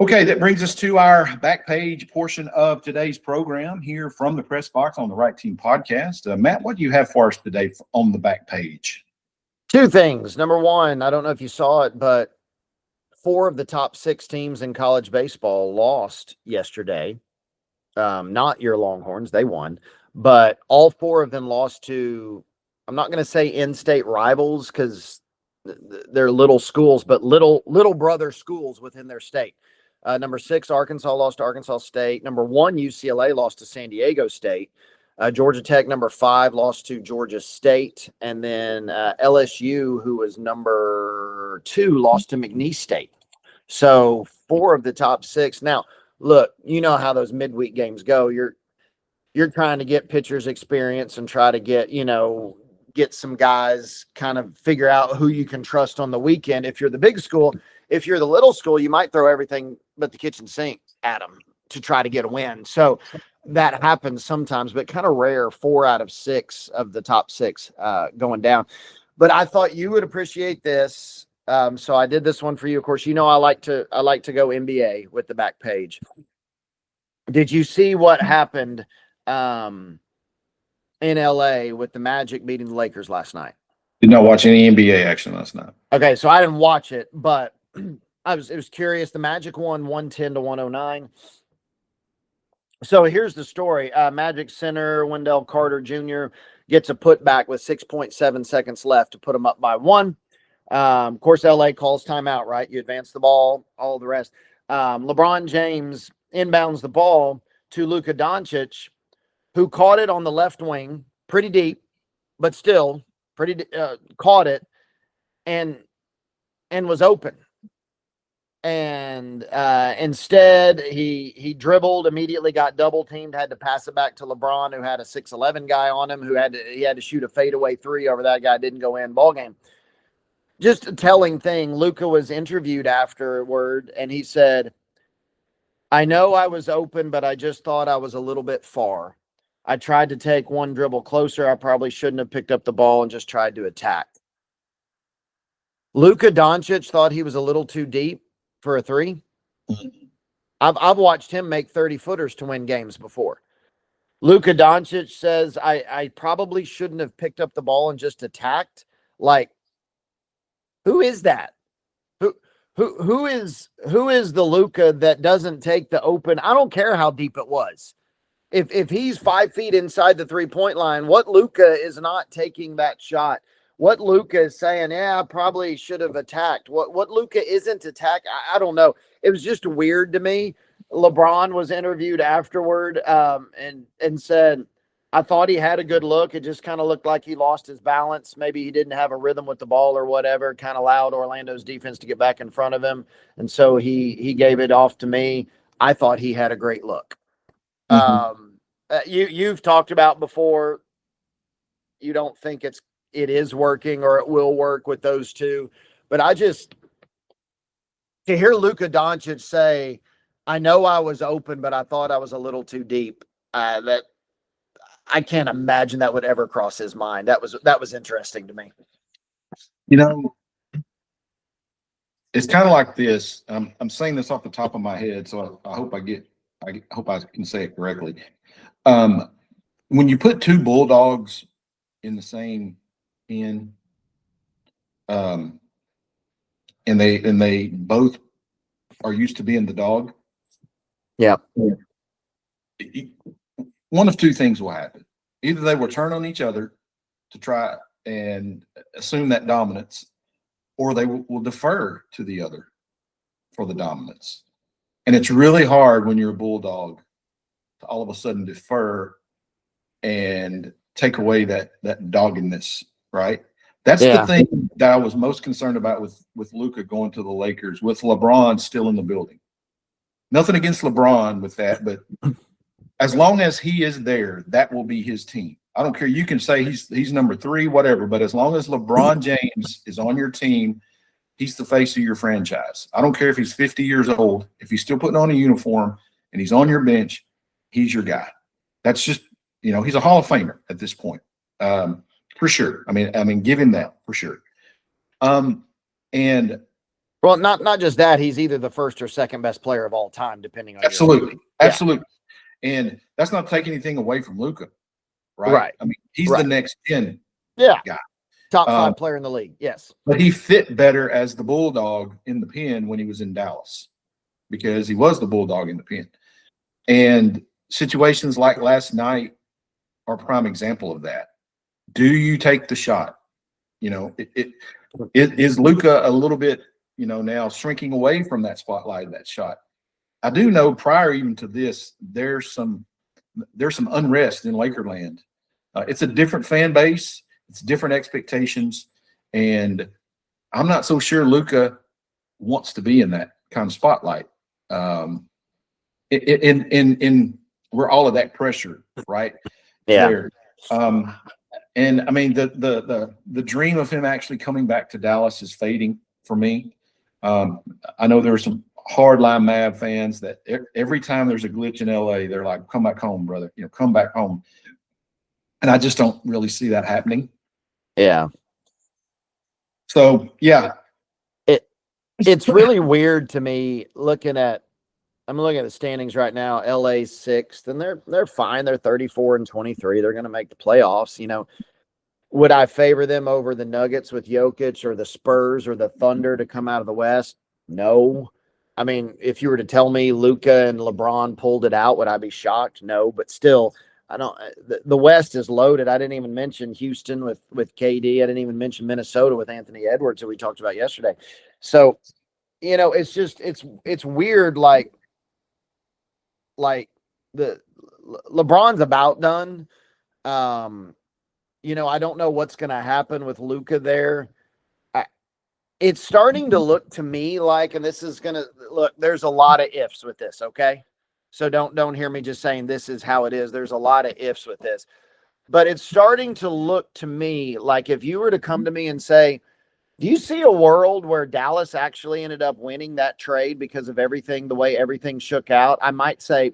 Okay, that brings us to our back page portion of today's program here from the Press Box on the Right Team podcast. Matt, what do you have for us today on the back page? 2 things. Number 1, I don't know if you saw it, but 4 of the top 6 teams in college baseball lost yesterday. Not your Longhorns, they won, but all 4 of them lost to, I'm not going to say in-state rivals because they're little schools, but little brother schools within their state. Number 6, Arkansas lost to Arkansas State. Number 1, UCLA lost to San Diego State. Georgia Tech, number 5, lost to Georgia State. And then LSU, who was number 2, lost to McNeese State. So 4 of the top 6. Now, look, you know how those midweek games go. You're trying to get pitchers experience and try to get some guys, kind of figure out who you can trust on the weekend. If you're the big school, if you're the little school, you might throw everything but the kitchen sink at them to try to get a win. So that happens sometimes, but kind of rare. 4 out of 6 of the top 6 going down. But I thought you would appreciate this. So I did this one for you. Of course, I like to go NBA with the back page. Did you see what happened in LA with the Magic beating the Lakers last night? Did not watch any NBA action last night. Okay, so I didn't watch it, but it was curious. The Magic won 110 to 109. So here's the story. Magic center Wendell Carter Jr. gets a putback with 6.7 seconds left to put them up by 1. Of course, LA calls timeout, right? You advance the ball, all the rest. LeBron James inbounds the ball to Luka Doncic, who caught it on the left wing, pretty deep, but still caught it and was open. And instead, he dribbled, immediately got double teamed, had to pass it back to LeBron, who had a 6'11" guy on him, he had to shoot a fadeaway 3 over that guy, didn't go in, ball game. Just a telling thing. Luka was interviewed afterward, and he said, "I know I was open, but I just thought I was a little bit far. I tried to take one dribble closer. I probably shouldn't have picked up the ball and just tried to attack." Luka Doncic thought he was a little too deep for a 3. I've watched him make 30-footers to win games before. Luka Doncic says, I probably shouldn't have picked up the ball and just attacked. Like, Who is that? Who is the Luka that doesn't take the open? I don't care how deep it was. If he's 5 feet inside the 3-point line, what Luka is not taking that shot? What Luka is saying, yeah, I probably should have attacked. What Luka isn't attack? I don't know. It was just weird to me. LeBron was interviewed afterward and said, I thought he had a good look. It just kind of looked like he lost his balance. Maybe he didn't have a rhythm with the ball or whatever. Kind of allowed Orlando's defense to get back in front of him, and so he gave it off to me. I thought he had a great look. You've talked about before. You don't think it is working or it will work with those two, but to hear Luka Doncic say, "I know I was open, but I thought I was a little too deep." That I can't imagine that would ever cross his mind. That was interesting to me. You know, it's kind of like this. I'm saying this off the top of my head, so I hope I hope I can say it correctly. When you put two bulldogs in the same pen, and they both are used to being the dog. Yeah. One of two things will happen. Either they will turn on each other to try and assume that dominance, or they will defer to the other for the dominance. And it's really hard when you're a bulldog to all of a sudden defer and take away that doggedness, right? That's the thing that I was most concerned about with Luka going to the Lakers, with LeBron still in the building. Nothing against LeBron with that, but as long as he is there, that will be his team. I don't care. You can say he's number 3, whatever, but as long as LeBron James is on your team, he's the face of your franchise. I don't care if he's 50 years old. If he's still putting on a uniform and he's on your bench, he's your guy. That's just, he's a Hall of Famer at this point, for sure. I mean, give him that for sure. And well, not just that, he's either the first or second best player of all time, depending on absolutely. And that's not taking anything away from Luka, right? I mean, he's the next gen guy. Top 5 player in the league, yes. But he fit better as the bulldog in the pen when he was in Dallas, because he was the bulldog in the pen. And situations like last night are a prime example of that. Do you take the shot? Is Luka a little bit, now shrinking away from that spotlight of that shot? I do know prior even to this, there's some unrest in Lakerland. It's a different fan base. It's different expectations. And I'm not so sure Luka wants to be in that kind of spotlight. In where all of that pressure, right? Yeah. There. And I mean, the dream of him actually coming back to Dallas is fading for me. I know there are some hardline Mav fans that every time there's a glitch in LA, they're like, "Come back home, brother. Come back home." And I just don't really see that happening. Yeah. So yeah, it's really weird to me I'm looking at the standings right now. LA's 6th, and they're fine. They're 34-23. They're going to make the playoffs. Would I favor them over the Nuggets with Jokic, or the Spurs or the Thunder to come out of the West? No. I mean, if you were to tell me Luka and LeBron pulled it out, would I be shocked? No, but still, I don't. The West is loaded. I didn't even mention Houston with KD. I didn't even mention Minnesota with Anthony Edwards, that we talked about yesterday. So, it's just it's weird. Like the LeBron's about done. I don't know what's going to happen with Luka there. It's starting to look to me like, and this is going to look, there's a lot of ifs with this. Okay. So don't hear me just saying this is how it is. There's a lot of ifs with this, but it's starting to look to me like if you were to come to me and say, do you see a world where Dallas actually ended up winning that trade because of everything, the way everything shook out? I might say,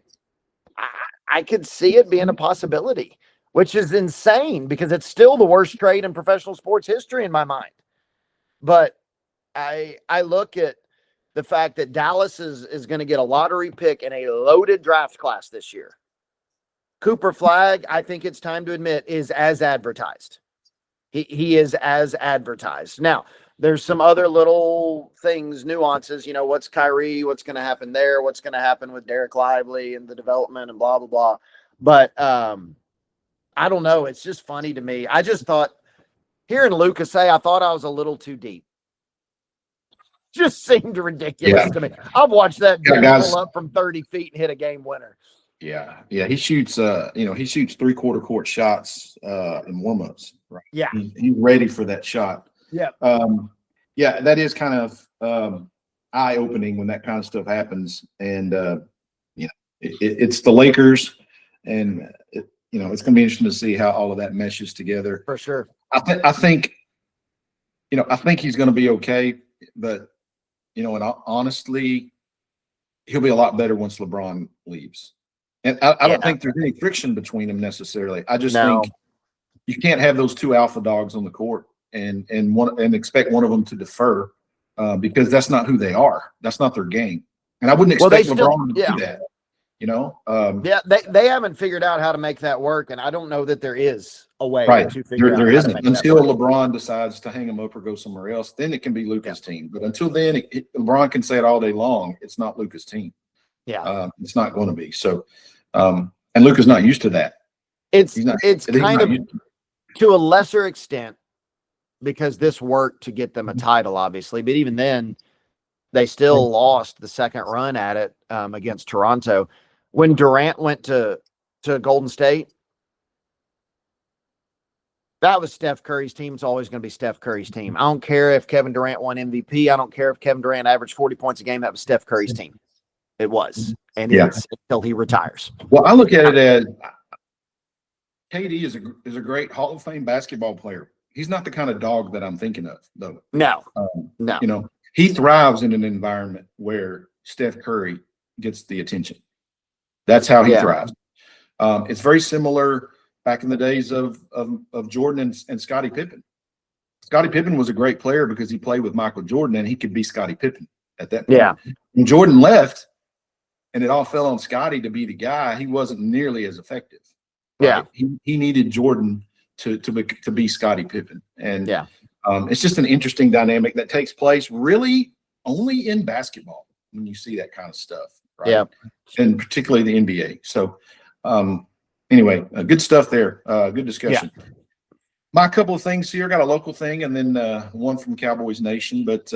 I could see it being a possibility, which is insane because it's still the worst trade in professional sports history in my mind. But I look at the fact that Dallas is going to get a lottery pick in a loaded draft class this year. Cooper Flagg, I think it's time to admit, is as advertised. He is as advertised. Now, there's some other little things, nuances, what's Kyrie, what's going to happen there, what's going to happen with Derek Lively and the development and blah, blah, blah. But I don't know. It's just funny to me. I just thought, hearing Luka say, I thought I was a little too deep. Just seemed ridiculous to me. I've watched that dude pull up from 30 feet and hit a game winner. Yeah. He shoots, he shoots 3/4 court shots in warmups. Right. Yeah. He's ready for that shot. Yeah. That is kind of eye-opening when that kind of stuff happens. And, it's the Lakers, and, it's going to be interesting to see how all of that meshes together. For sure. I think he's going to be okay, but, and honestly, he'll be a lot better once LeBron leaves. And I don't think there's any friction between them necessarily. I just think you can't have those two alpha dogs on the court and expect one of them to defer because that's not who they are. That's not their game. And I wouldn't expect LeBron to do that. They haven't figured out how to make that work, and I don't know that there is a way to figure there out isn't how to make until that work. LeBron decides to hang him up or go somewhere else. Then it can be Luka's team. But until then, LeBron can say it all day long. It's not Luka's team. Yeah, it's not going to be. So, and Luka's not used to that. It's kind of to a lesser extent because this worked to get them a title, obviously. But even then, they still lost the second run at it against Toronto. When Durant went to Golden State, that was Steph Curry's team. It's always going to be Steph Curry's team. I don't care if Kevin Durant won MVP. I don't care if Kevin Durant averaged 40 points a game. That was Steph Curry's team. It was. And it's until he retires. Well, I look at it as KD is a great Hall of Fame basketball player. He's not the kind of dog that I'm thinking of, though. No. He thrives in an environment where Steph Curry gets the attention. That's how he thrives. It's very similar back in the days of Jordan and Scottie Pippen. Scottie Pippen was a great player because he played with Michael Jordan and he could be Scottie Pippen at that point. Yeah. When Jordan left and it all fell on Scottie to be the guy, he wasn't nearly as effective. Right? Yeah. He needed Jordan to be Scottie Pippen. And it's just an interesting dynamic that takes place really only in basketball when you see that kind of stuff. Right? Yeah. And particularly the NBA. So anyway, good stuff there. Good discussion. Yeah. My couple of things here, got a local thing and then one from Cowboys Nation, but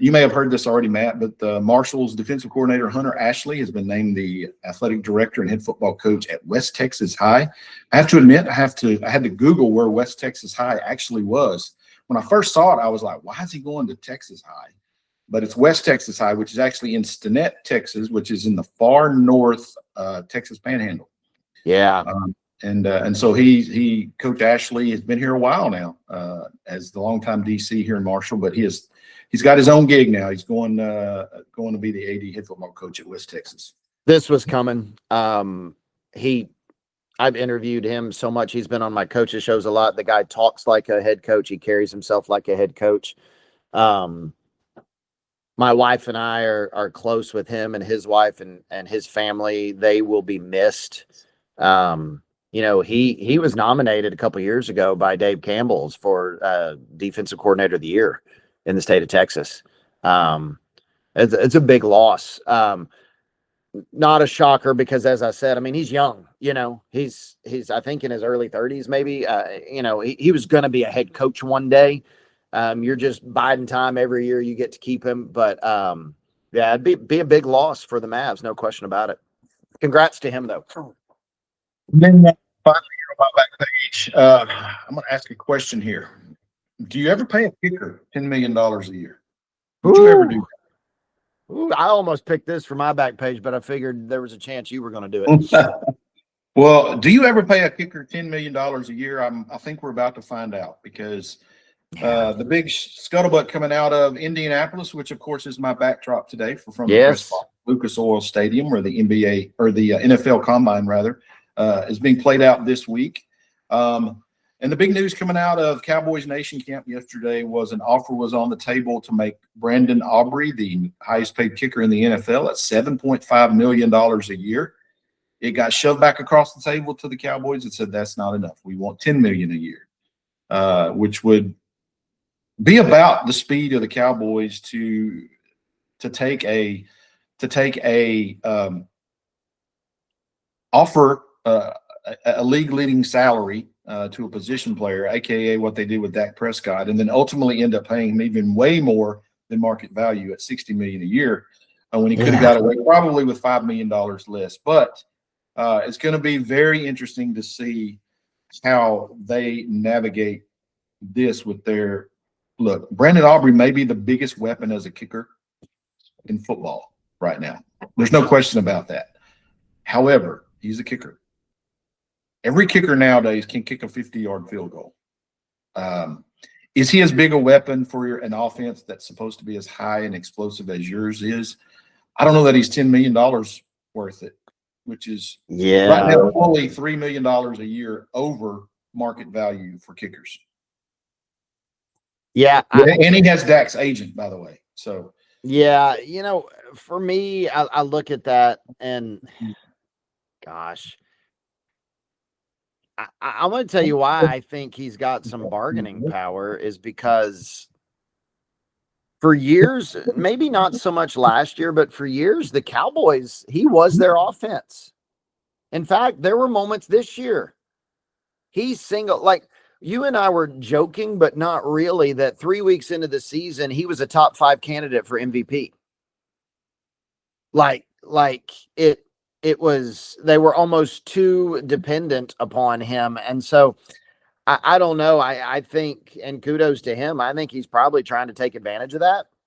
you may have heard this already, Matt, but Marshall's defensive coordinator, Hunter Ashley, has been named the athletic director and head football coach at West Texas High. I have to admit, I had to Google where West Texas High actually was. When I first saw it, I was like, why is he going to Texas High? But it's West Texas High, which is actually in Stinnett, Texas, which is in the far north Texas Panhandle. Yeah. And so Coach Ashley has been here a while now as the longtime DC here in Marshall, but he's got his own gig now. He's going to be the AD head football coach at West Texas. This was coming. I've interviewed him so much. He's been on my coaches shows a lot. The guy talks like a head coach. He carries himself like a head coach. My wife and I are close with him and his wife and his family. They will be missed. He was nominated a couple years ago by Dave Campbell's for defensive coordinator of the year in the state of Texas. It's a big loss. Not a shocker because, as I said, I mean, he's young. He's I think in his early 30s, maybe. He was going to be a head coach one day. You're just biding time every year you get to keep him. But it'd be a big loss for the Mavs, no question about it. Congrats to him, though. And then finally, here on my back page, I'm going to ask a question here. Do you ever pay a kicker $10 million a year? Would you ever do that? Ooh, I almost picked this for my back page, but I figured there was a chance you were going to do it. Well, do you ever pay a kicker $10 million a year? I think we're about to find out because the big scuttlebutt coming out of Indianapolis, which of course is my backdrop today from the press box, Lucas Oil Stadium, where the NBA or the NFL Combine rather is being played out this week. And the big news coming out of Cowboys Nation camp yesterday was an offer was on the table to make Brandon Aubrey the highest paid kicker in the NFL at $7.5 million a year. It got shoved back across the table to the Cowboys and said, that's not enough. We want $10 million a year, which would be about the speed of the Cowboys to take a offer a league leading salary to a position player, aka what they did with Dak Prescott, and then ultimately end up paying him even way more than market value at $60 million a year when he could have got away probably with $5 million less. But it's going to be very interesting to see how they navigate this with their look. Brandon Aubrey may be the biggest weapon as a kicker in football right now. There's no question about that. However, he's a kicker. Every kicker nowadays can kick a 50-yard field goal. Is he as big a weapon for an offense that's supposed to be as high and explosive as yours is? I don't know that he's $10 million worth it, which is right now only $3 million a year over market value for kickers. Yeah. And he has Dak's agent, by the way. So, yeah, for me, I look at that and gosh, I'm going to tell you why I think he's got some bargaining power is because for years, maybe not so much last year, but for years, the Cowboys, he was their offense. In fact, there were moments this year. He's single, like you and I were joking, but not really, that 3 weeks into the season, he was a top 5 candidate for MVP. Like it was, they were almost too dependent upon him. And so I don't know. I think, and kudos to him, I think he's probably trying to take advantage of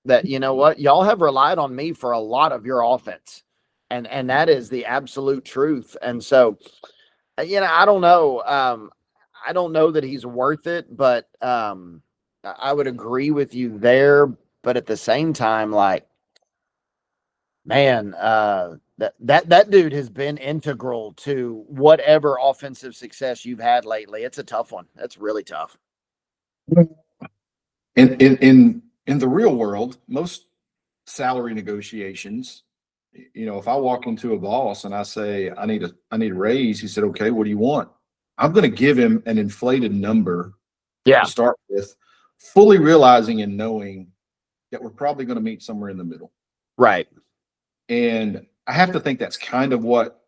that, you know what, y'all have relied on me for a lot of your offense. And that is the absolute truth. And so, I don't know. I don't know that he's worth it, but I would agree with you there. But at the same time, like, man, that dude has been integral to whatever offensive success you've had lately. It's a tough one. That's really tough. In the real world, most salary negotiations, if I walk into a boss and I say I need a raise, he said, okay, what do you want? I'm going to give him an inflated number to start with, fully realizing and knowing that we're probably going to meet somewhere in the middle. Right. And I have to think that's kind of what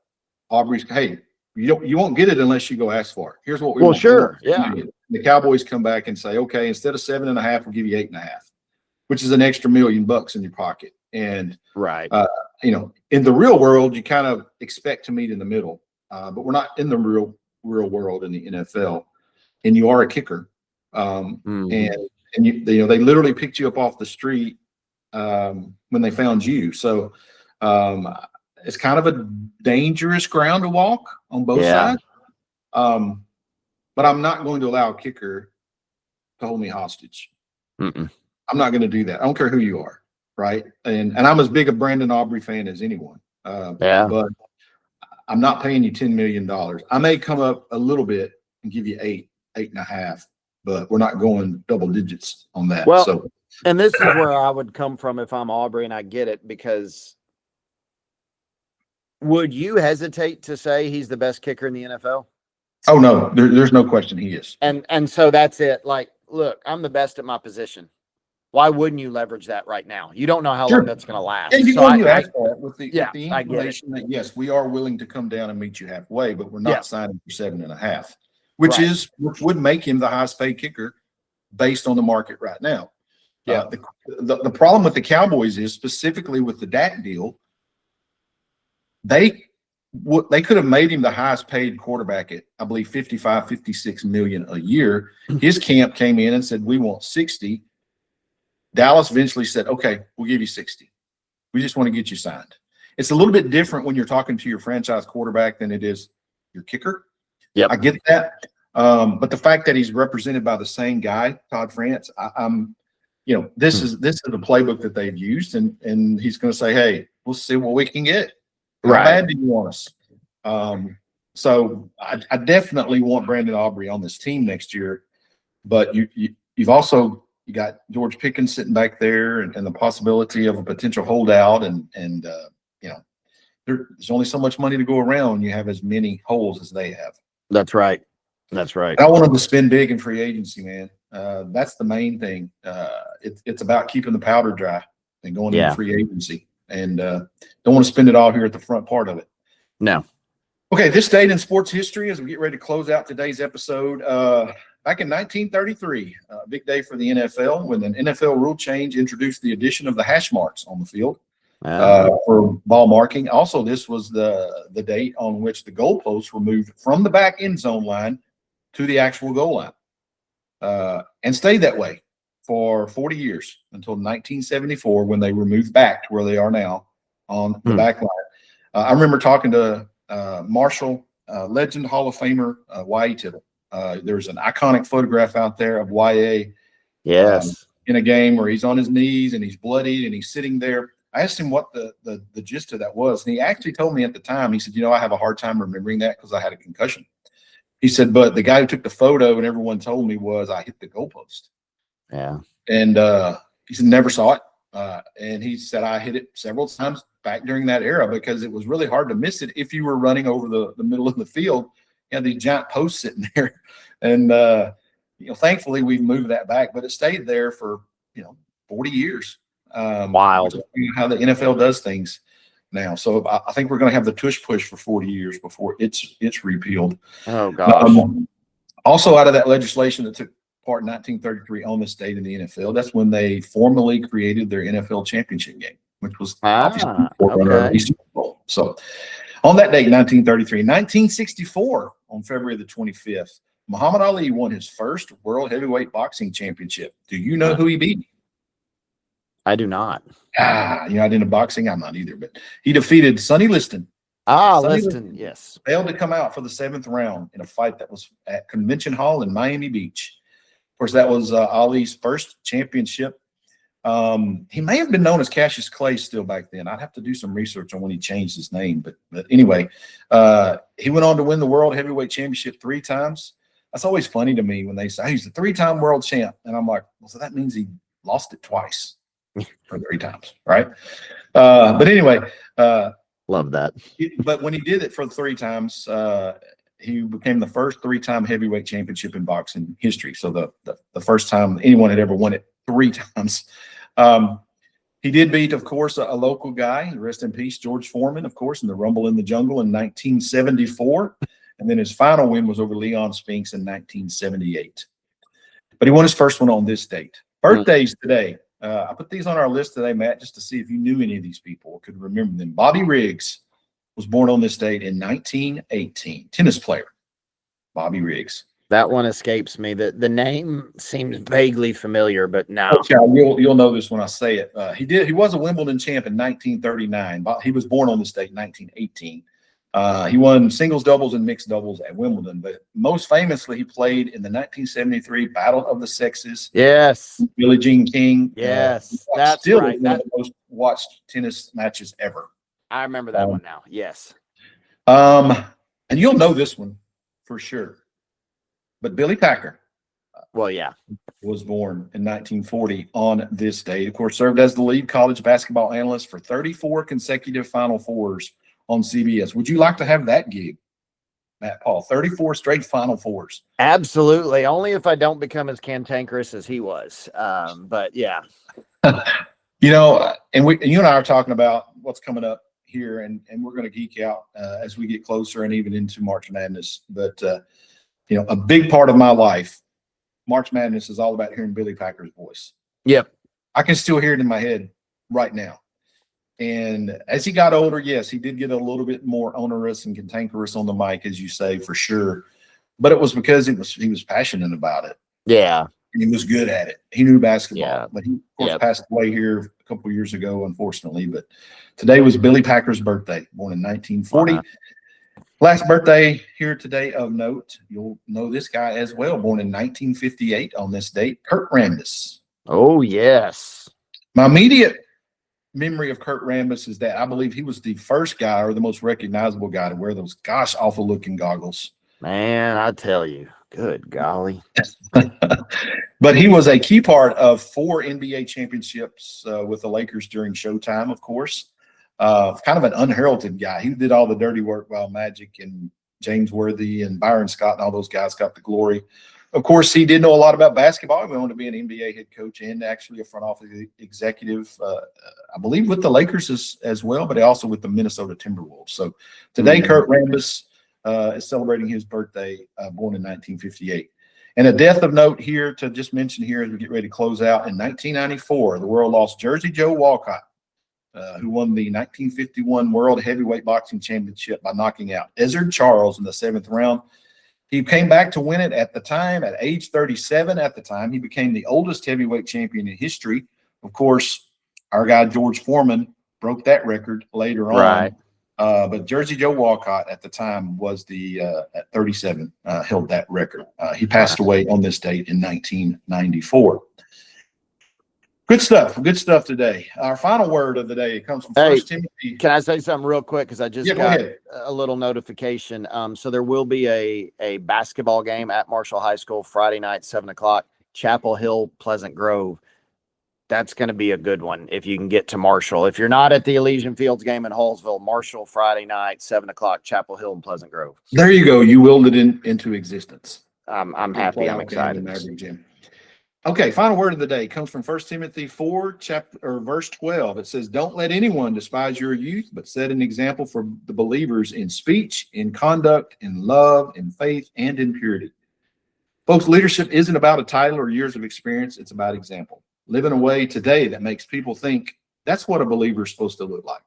Aubrey's, hey, you won't get it unless you go ask for it. Here's what we want. Sure. Yeah. The Cowboys come back and say, okay, instead of 7.5, we'll give you 8.5, which is an extra $1 million in your pocket. And right. In the real world, you kind of expect to meet in the middle, but we're not in the real world in the NFL. And you are a kicker, and they literally picked you up off the street when they found you. So it's kind of a dangerous ground to walk on both sides. But I'm not going to allow a kicker to hold me hostage. I'm not going to do that. I don't care who you are. Right. And I'm as big a Brandon Aubrey fan as anyone. But I'm not paying you $10 million. I may come up a little bit and give you 8.5, but we're not going double digits on that. Well, and this is where I would come from if I'm Aubrey, and I get it, because would you hesitate to say he's the best kicker in the NFL? Oh, no, there's no question he is. And so that's it. Like, look, I'm the best at my position. Why wouldn't you leverage that right now? You don't know how long that's going to last. Yeah, you ask for it with the information that, yes, we are willing to come down and meet you halfway, but we're not signing for 7.5, which would make him the highest paid kicker based on the market right now. Yeah. The problem with the Cowboys is, specifically with the Dak deal, they could have made him the highest paid quarterback at, I believe, 55, 56 million a year. His camp came in and said, we want 60. Dallas eventually said, okay, we'll give you 60. We just want to get you signed. It's a little bit different when you're talking to your franchise quarterback than it is your kicker. Yep. I get that. But the fact that he's represented by the same guy, Todd France, this is the playbook that they've used, and he's going to say, hey, we'll see what we can get. How bad do you want us? So I definitely want Brandon Aubrey on this team next year, but you've also – you got George Pickens sitting back there, and the possibility of a potential holdout, and there's only so much money to go around. You have as many holes as they have. That's right. That's right. I want them to spend big in free agency, man. That's the main thing. It's about keeping the powder dry and going into free agency, and don't want to spend it all here at the front part of it. No. Okay, this date in sports history as we get ready to close out today's episode. Back in 1933, a big day for the NFL when an NFL rule change introduced the addition of the hash marks on the field for ball marking. Also, this was the date on which the goalposts were moved from the back end zone line to the actual goal line and stayed that way for 40 years until 1974 when they were moved back to where they are now on the back line. I remember talking to Marshall, legend Hall of Famer Y.A. Tittle. There's an iconic photograph out there of Y.A. In a game where he's on his knees and he's bloodied and he's sitting there. I asked him what the gist of that was, and he actually told me at the time, he said, I have a hard time remembering that because I had a concussion. He said, but the guy who took the photo and everyone told me was I hit the goalpost. Yeah. And he said, never saw it. And he said, I hit it several times back during that era because it was really hard to miss it if you were running over the middle of the field. You had these giant posts sitting there. And, thankfully we've moved that back, but it stayed there for, 40 years. Wild. How the NFL does things now. So I think we're going to have the tush push for 40 years before it's repealed. Oh, gosh. Also out of that legislation that took part in 1933 on this date in the NFL, that's when they formally created their NFL championship game, which was the Super Bowl. So on that date, 1933, 1964, on February the 25th, Muhammad Ali won his first world heavyweight boxing championship. Do you know who he beat? I do not. Not into boxing. I'm not either, but he defeated Sonny Liston. Liston, yes. Failed to come out for the 7th round in a fight that was at Convention Hall in Miami Beach. Of course, that was Ali's first championship. He may have been known as Cassius Clay still back then. I'd have to do some research on when he changed his name. But anyway, he went on to win the World Heavyweight Championship 3 times. That's always funny to me when they say he's a 3-time world champ. And I'm like, well, so that means he lost it twice or 3 times, right? But anyway. Love that. But when he did it for 3 times, he became the first 3-time heavyweight championship in boxing history. So the first time anyone had ever won it 3 times. He did beat, of course, a local guy, rest in peace, George Foreman, of course, in the Rumble in the Jungle in 1974. And then his final win was over Leon Spinks in 1978. But he won his first one on this date. Birthdays today. I put these on our list today, Matt, just to see if you knew any of these people or could remember them. Bobby Riggs was born on this date in 1918. Tennis player, Bobby Riggs. That one escapes me. The name seems vaguely familiar, but no. Okay, you'll know this when I say it. He was a Wimbledon champ in 1939. He was born on this date in 1918. He won singles, doubles, and mixed doubles at Wimbledon, but most famously, he played in the 1973 Battle of the Sexes. Yes. Billie Jean King. Yes, that's still right. One of the most watched tennis matches ever. I remember that one now. Yes. And you'll know this one for sure. But Billy Packer. Well, yeah. Was born in 1940 on this date. Of course, served as the lead college basketball analyst for 34 consecutive Final Fours on CBS. Would you like to have that gig, Matt Paul? 34 straight Final Fours. Absolutely. Only if I don't become as cantankerous as he was. But yeah. And you and I are talking about what's coming up here, and we're going to geek out as we get closer and even into March Madness. But, a big part of my life, March Madness is all about hearing Billy Packer's voice. Yep. I can still hear it in my head right now. And as he got older, yes, he did get a little bit more onerous and cantankerous on the mic, as you say, for sure. But it was because he was passionate about it. Yeah. And he was good at it. He knew basketball. Yeah. But he, of course, passed away here a couple of years ago, unfortunately. But today was Billy Packer's birthday, born in 1940. Last birthday here today of note, you'll know this guy as well, born in 1958 on this date, Kurt Rambis. Oh, yes. My immediate memory of Kurt Rambis is that I believe he was the first guy or the most recognizable guy to wear those gosh awful looking goggles. Man, I tell you, good golly. But he was a key part of 4 NBA championships with the Lakers during Showtime, of course. Kind of an unheralded guy. He did all the dirty work while Magic and James Worthy and Byron Scott and all those guys got the glory. Of course, he did know a lot about basketball. He went on to be an NBA head coach and actually a front office executive, I believe, with the Lakers as well, but also with the Minnesota Timberwolves. So today, Kurt Rambis is celebrating his birthday, born in 1958. And a death of note here to just mention here as we get ready to close out. In 1994, the world lost Jersey Joe Walcott, who won the 1951 World Heavyweight Boxing Championship by knocking out Ezzard Charles in the 7th round. He came back to win it at the time at age 37. At the time, he became the oldest heavyweight champion in history. Of course, our guy George Foreman broke that record later on. But Jersey Joe Walcott at the time was at 37, held that record. He passed away on this date in 1994. Good stuff today. Our final word of the day comes from First Timothy. Can I say something real quick? Because I just got a little notification. So there will be a basketball game at Marshall High School Friday night, 7 o'clock, Chapel Hill, Pleasant Grove. That's going to be a good one if you can get to Marshall. If you're not at the Elysian Fields game in Hallsville, Marshall Friday night, 7 o'clock, Chapel Hill and Pleasant Grove. There you go. You willed it into existence. I'm happy. I'm excited. Okay, final word of the day comes from 1 Timothy 4, verse 12. It says, "Don't let anyone despise your youth, but set an example for the believers in speech, in conduct, in love, in faith, and in purity." Folks, leadership isn't about a title or years of experience. It's about example. Live in a way today that makes people think that's what a believer is supposed to look like.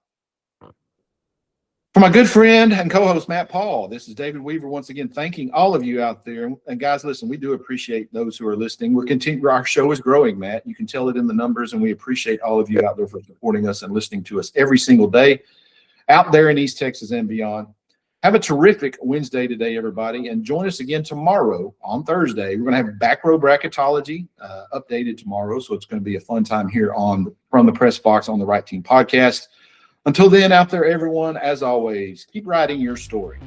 For my good friend and co-host Matt Paul, this is David Weaver once again thanking all of you out there. And guys, listen, we do appreciate those who are listening. Our show is growing, Matt. You can tell it in the numbers, and we appreciate all of you out there for supporting us and listening to us every single day out there in East Texas and beyond. Have a terrific Wednesday today, everybody, and join us again tomorrow on Thursday. We're going to have back row bracketology updated tomorrow, so it's going to be a fun time here from the press box on the Right Team podcast. Until then, out there, everyone, as always, keep writing your story.